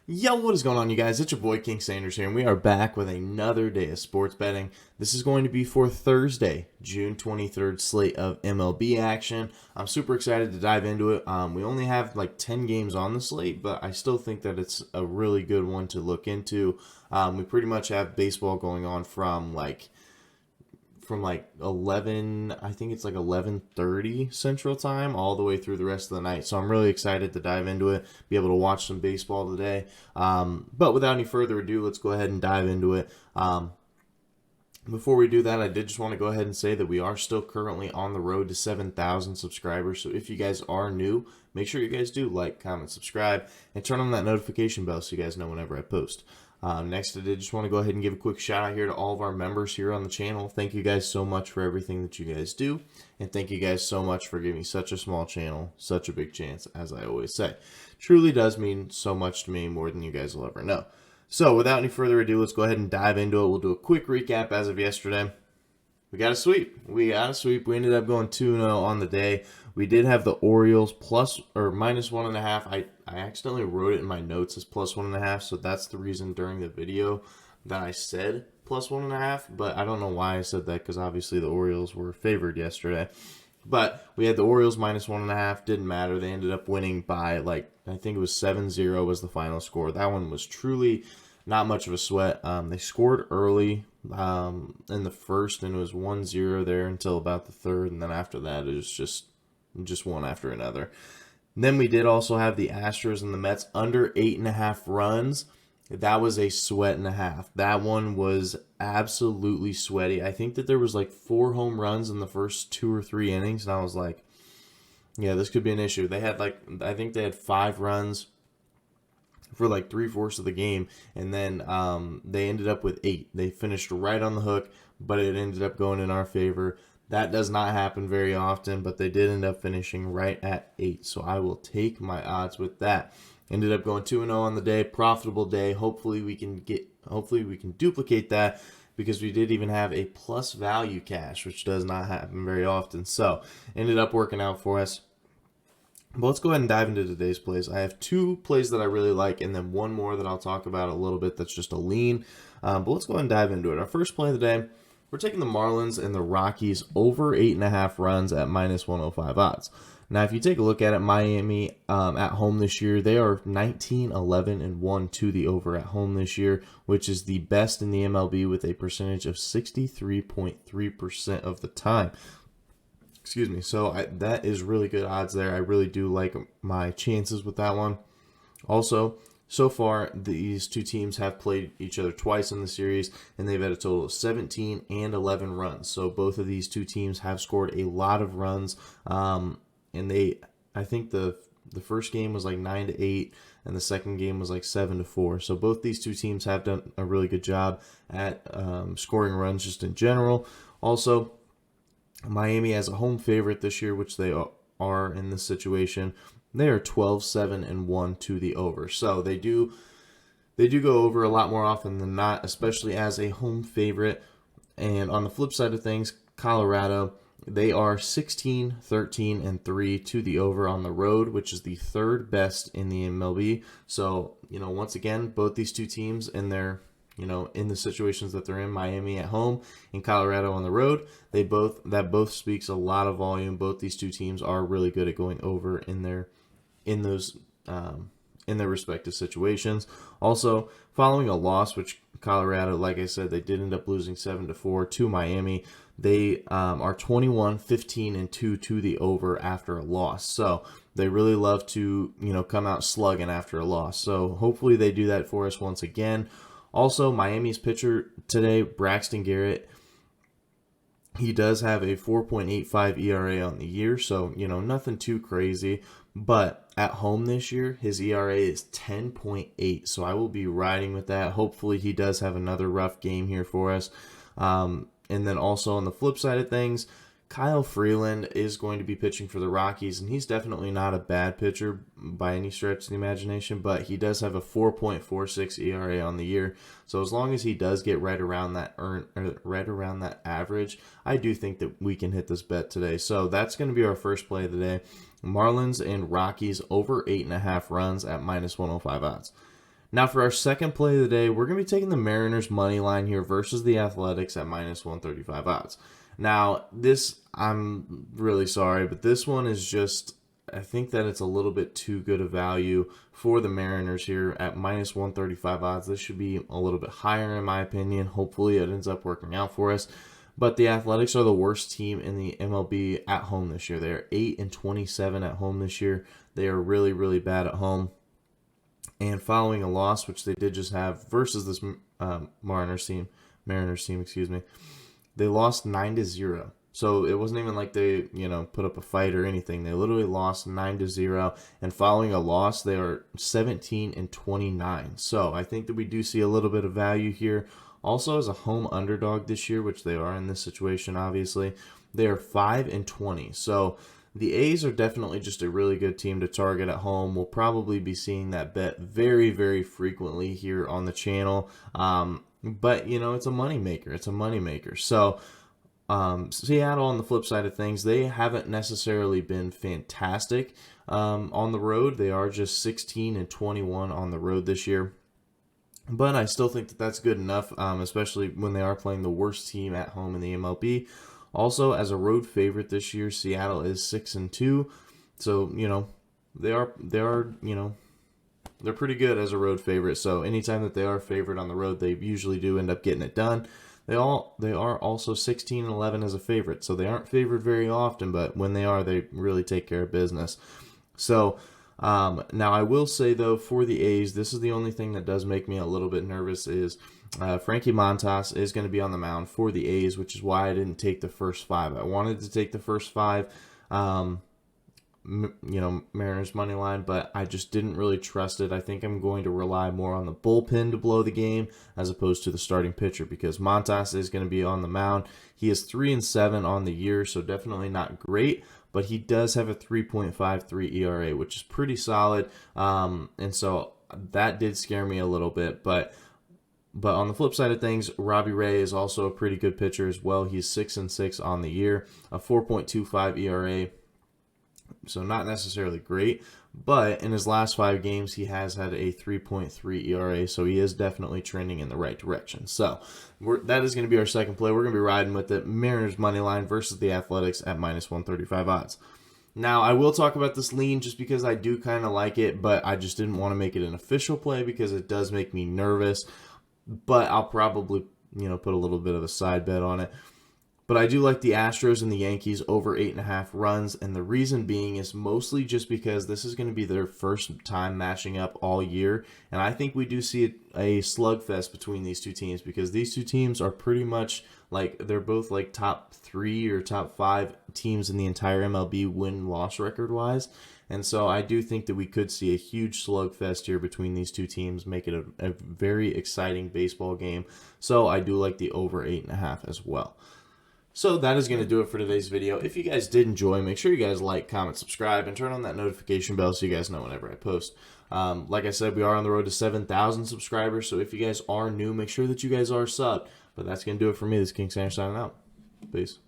Yo, what is going on, you guys? It's your boy King Sanders here, and we are back with another day of sports betting. This is going to be for Thursday, June 23rd slate of MLB action. I'm super excited to dive into it. We only have like 10 games on the slate, but I still think that it's a really good one to look into. We pretty much have baseball going on from 11, I think it's like 11:30 Central Time all the way through the rest of the night. So I'm really excited to dive into it, be able to watch some baseball today. But without any further ado, let's go ahead and dive into it. Before we do that, I did just want to go ahead and say that we are still currently on the road to 7,000 subscribers. So if you guys are new, make sure you guys do like, comment, subscribe, and turn on that notification bell so you guys know whenever I post. Next, I did just want to go ahead and give a quick shout out here to all of our members here on the channel. Thank you guys so much for everything that you guys do. And thank you guys so much for giving me such a small channel, such a big chance, as I always say. Truly does mean so much to me, more than you guys will ever know. So without any further ado, let's go ahead and dive into it. We'll do a quick recap as of yesterday. We got a sweep. We ended up going 2-0 on the day. We did have the Orioles plus or minus 1.5. I accidentally wrote it in my notes as plus 1.5, so that's the reason during the video that I said plus 1.5. But I don't know why I said that, because obviously the Orioles were favored yesterday. But we had the Orioles minus 1.5. Didn't matter. They ended up winning by I think it was 7-0 was the final score. That one was truly not much of a sweat. They scored early in the first, and it was 1-0 there until about the third, and then after that it was just one after another. And then we did also have the Astros and the Mets under 8.5 runs. That was a sweat and a half. That one was absolutely sweaty. I think that there was 4 home runs in the first 2 or 3 innings, and I was like, yeah, this could be an issue. They had I think they had 5 runs for 3/4 of the game, and then they ended up with 8. They finished right on the hook, but it ended up going in our favor. That does not happen very often, but they did end up finishing right at 8, so I will take my odds with that. Ended up going 2-0 on the day, profitable day. Hopefully we can duplicate that, because we did even have a plus value cash, which does not happen very often. So ended up working out for us. But let's go ahead and dive into today's plays. I have 2 plays that I really like, and then one more that I'll talk about a little bit that's just a lean. But let's go ahead and dive into it. Our first play of the day, we're taking the Marlins and the Rockies over 8.5 runs at minus 105 odds. Now, if you take a look at it, Miami at home this year, they are 19-11-1 to the over at home this year, which is the best in the MLB with a percentage of 63.3% of the time. Excuse me. So that is really good odds there. I really do like my chances with that one. Also, so far, these 2 teams have played each other twice in the series, and they've had a total of 17 and 11 runs. So both of these 2 teams have scored a lot of runs. And I think the first game was 9-8, and the second game was 7-4. So both these 2 teams have done a really good job at scoring runs just in general. Also, Miami as a home favorite this year, which they are in this situation, they are 12-7-1 to the over. So they do go over a lot more often than not, especially as a home favorite. And on the flip side of things, Colorado, they are 16-13-3 to the over on the road, which is the 3rd best in the MLB. So, once again, both these 2 teams in their in the situations that they're in, Miami at home and Colorado on the road, that both speaks a lot of volume. Both these 2 teams are really good at going over in their respective situations. Also, following a loss, which Colorado, like I said, they did end up losing 7-4 to Miami. They are 21-15-2 to the over after a loss. So they really love to come out slugging after a loss. So hopefully they do that for us once again. Also, Miami's pitcher today, Braxton Garrett, he does have a 4.85 ERA on the year, so, nothing too crazy. But at home this year, his ERA is 10.8, so I will be riding with that. Hopefully he does have another rough game here for us. And then also on the flip side of things, Kyle Freeland is going to be pitching for the Rockies, and he's definitely not a bad pitcher by any stretch of the imagination, but he does have a 4.46 ERA on the year. So as long as he does get right around that average, I do think that we can hit this bet today. So that's going to be our first play of the day. Marlins and Rockies over 8.5 runs at minus 105 odds. Now for our second play of the day, we're going to be taking the Mariners money line here versus the Athletics at minus 135 odds. Now this, I'm really sorry, but this one is just, I think that it's a little bit too good a value for the Mariners here at minus 135 odds. This should be a little bit higher in my opinion. Hopefully it ends up working out for us. But the Athletics are the worst team in the MLB at home this year. They are 8-27 at home this year. They are really, really bad at home. And following a loss, which they did just have versus this Mariners team, they lost 9-0. So it wasn't even like they, put up a fight or anything. They literally lost 9-0. And following a loss, they are 17-29. So I think that we do see a little bit of value here. Also, as a home underdog this year, which they are in this situation, obviously, they are 5-20. So the A's are definitely just a really good team to target at home. We'll probably be seeing that bet very, very frequently here on the channel. But, it's a moneymaker. It's a moneymaker. So Seattle, on the flip side of things, they haven't necessarily been fantastic on the road. They are just 16-21 on the road this year. But I still think that that's good enough, especially when they are playing the worst team at home in the MLB. Also, as a road favorite this year, Seattle is 6-2. So, they're pretty good as a road favorite. So anytime that they are favored on the road, they usually do end up getting it done. They are also 16-11 as a favorite. So they aren't favored very often, but when they are, they really take care of business. So now I will say though, for the A's, this is the only thing that does make me a little bit nervous is Frankie Montas is going to be on the mound for the A's, which is why I didn't take the first 5. I wanted to take the first 5, Mariners money line, but I just didn't really trust it. I think I'm going to rely more on the bullpen to blow the game as opposed to the starting pitcher, because Montas is going to be on the mound. He is 3-7 on the year, so definitely not great, but he does have a 3.53 ERA, which is pretty solid. And so that did scare me a little bit, but on the flip side of things, Robbie Ray is also a pretty good pitcher as well. He's 6-6 on the year, a 4.25 ERA. So not necessarily great, but in his last 5 games, he has had a 3.3 ERA, so he is definitely trending in the right direction. So that is going to be our second play. We're going to be riding with the Mariners money line versus the Athletics at minus 135 odds. Now, I will talk about this lean just because I do kind of like it, but I just didn't want to make it an official play because it does make me nervous. But I'll probably, put a little bit of a side bet on it. But I do like the Astros and the Yankees over 8.5 runs, and the reason being is mostly just because this is going to be their first time matching up all year, and I think we do see a slugfest between these two teams because these two teams are pretty much like, they're both like top 3 or top 5 teams in the entire MLB win-loss record-wise, and so I do think that we could see a huge slugfest here between these two teams, make it a very exciting baseball game, so I do like the over 8.5 as well. So that is going to do it for today's video. If you guys did enjoy, make sure you guys like, comment, subscribe, and turn on that notification bell so you guys know whenever I post. Like I said, we are on the road to 7,000 subscribers, so if you guys are new, make sure that you guys are subbed. But that's going to do it for me. This is King Sander signing out. Peace.